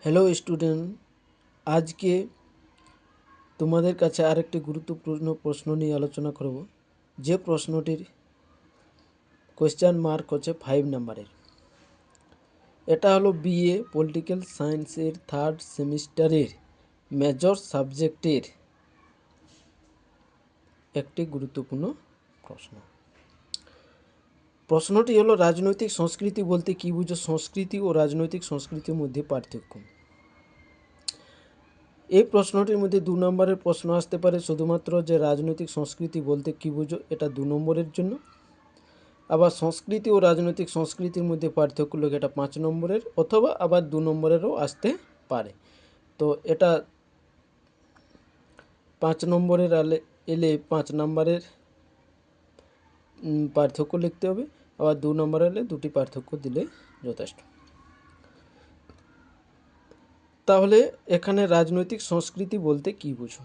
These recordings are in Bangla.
হ্যালো স্টুডেন্ট, আজকে তোমাদের কাছে আরেকটি গুরুত্বপূর্ণ প্রশ্ন নিয়ে আলোচনা করব, যে প্রশ্নটির কোয়েশ্চেন মার্ক হচ্ছে 5 নাম্বারের। এটা হলো বিএ পলিটিক্যাল সায়েন্সের 3rd সেমিস্টারের মেজর সাবজেক্টের একটি গুরুত্বপূর্ণ প্রশ্ন। প্রশ্নটি হলো, রাজনৈতিক সংস্কৃতি বলতে কী বুঝো? সংস্কৃতি ও রাজনৈতিক সংস্কৃতির মধ্যে পার্থক্য। এই প্রশ্নটির মধ্যে 2 নম্বরের প্রশ্ন আসতে পারে, শুধুমাত্র যে রাজনৈতিক সংস্কৃতি বলতে কী বুঝো, এটা 2 নম্বরের জন্য। আবার সংস্কৃতি ও রাজনৈতিক সংস্কৃতির মধ্যে পার্থক্য লোক, এটা 5 নম্বরের, অথবা আবার 2 নম্বরেরও আসতে পারে। তো এটা 5 নম্বরের এলে 5 নম্বরের পার্থক্য লিখতে হবে, আবার 2 নম্বরে এলে 2টি পার্থক্য দিলে যথেষ্ট। তাহলে এখানে রাজনৈতিক সংস্কৃতি বলতে কী বুঝো?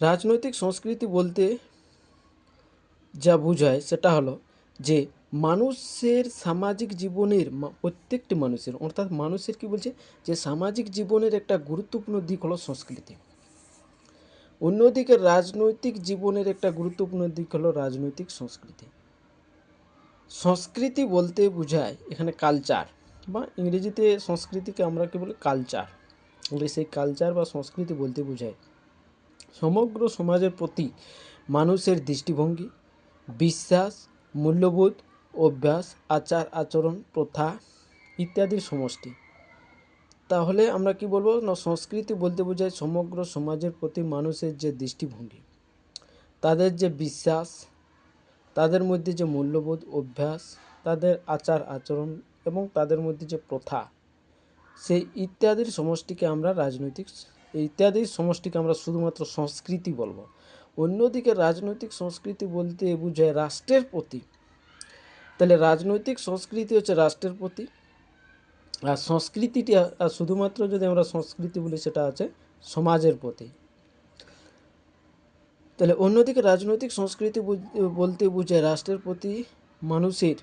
রাজনৈতিক সংস্কৃতি বলতে যা বোঝায় সেটা হলো যে মানুষের সামাজিক জীবনের, প্রত্যেকটি মানুষের, অর্থাৎ মানুষের কি বলছে, যে সামাজিক জীবনের একটা গুরুত্বপূর্ণ দিক হলো সংস্কৃতি। অন্যদিকে রাজনৈতিক জীবনের একটা গুরুত্বপূর্ণ দিক হলো রাজনৈতিক সংস্কৃতি। সংস্কৃতি বলতে বোঝায় এখানে কালচার, বা ইংরেজিতে সংস্কৃতিকে আমরা কি বলি, কালচার বলে। সেই কালচার বা সংস্কৃতি বলতে বোঝায় সমগ্র সমাজের প্রতি মানুষের দৃষ্টিভঙ্গি, বিশ্বাস, মূল্যবোধ, অভ্যাস, আচার আচরণ, প্রথা ইত্যাদির সমষ্টি। তাহলে আমরা কি বলবো না, সংস্কৃতি বলতে বোঝায় সমগ্র সমাজের প্রতি মানুষের যে দৃষ্টিভঙ্গি, তাদের যে বিশ্বাস, তাদের মধ্যে যে মূল্যবোধ, অভ্যাস, তাদের আচার আচরণ এবং তাদের মধ্যে যে প্রথা, সেই ইত্যাদির সমষ্টিকে আমরা ইত্যাদির সমষ্টিকে আমরা শুধুমাত্র সংস্কৃতি বলবো। অন্যদিকে রাজনৈতিক সংস্কৃতি বলতে বোঝায় রাষ্ট্রের প্রতি। তাহলে রাজনৈতিক সংস্কৃতি হচ্ছে রাষ্ট্রের প্রতি, আর সংস্কৃতিটি শুধুমাত্র যদি আমরা সংস্কৃতি বলি সেটা আছে সমাজের প্রতি। তাহলে অন্যদিকে রাজনৈতিক সংস্কৃতি বলতে বোঝায় রাষ্ট্রের প্রতি মানুষের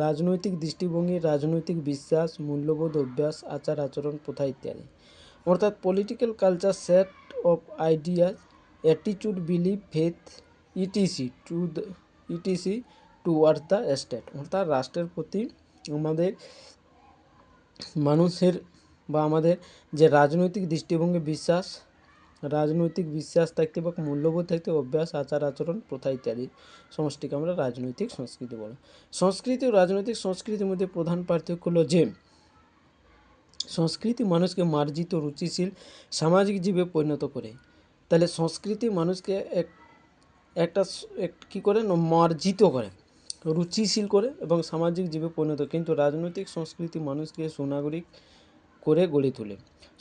রাজনৈতিক দৃষ্টিভঙ্গি, রাজনৈতিক বিশ্বাস, মূল্যবোধ, অভ্যাস, আচার আচরণ, প্রথা ইত্যাদি। অর্থাৎ political culture, set of ideas, attitude, believe, faith etc towards the state. অর্থাৎ রাষ্ট্রের প্রতি আমাদের মানুষের বা আমাদের যে রাজনৈতিক দৃষ্টিভঙ্গি, রাজনৈতিক বিশ্বাস থাকতে বা মূল্যবোধ থাকতে, অভ্যাস, আচার আচরণ, প্রথা ইত্যাদি সমষ্টিকে আমরা রাজনৈতিক সংস্কৃতি বলি। সংস্কৃতি ও রাজনৈতিক সংস্কৃতির মধ্যে প্রধান পার্থক্য হলো যে সংস্কৃতি মানুষকে মার্জিত, রুচিশীল সামাজিক জীবে পরিণত করে। তাহলে সংস্কৃতি মানুষকে একটা কী করে না, মার্জিত করে, রুচিশীল করে এবং সামাজিক জীবে পরিণত। কিন্তু রাজনৈতিক সংস্কৃতি মানুষকে সুনাগরিক করে গড়ে তোলে।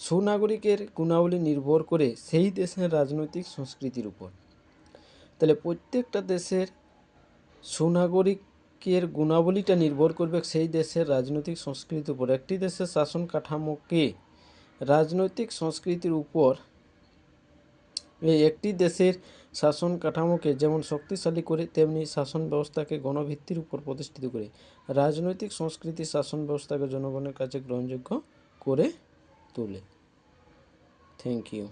সুনাগরিকের গুণাবলী নির্ভর করে সেই দেশের রাজনৈতিক সংস্কৃতির উপর। তাহলে প্রত্যেকটা দেশের সুনাগরিকের গুণাবলীটা নির্ভর করবে সেই দেশের রাজনৈতিক সংস্কৃতির উপর। একটি দেশের শাসন কাঠামোকে রাজনৈতিক সংস্কৃতির উপর, একটি দেশের শাসন কাঠামোকে যেমন শক্তিশালী করে, তেমনি শাসন ব্যবস্থাকে গণভিত্তির উপর প্রতিষ্ঠিত করে। রাজনৈতিক সংস্কৃতি শাসন ব্যবস্থাকে জনগণের কাছে গ্রহণযোগ্য করে তোলে। Thank you.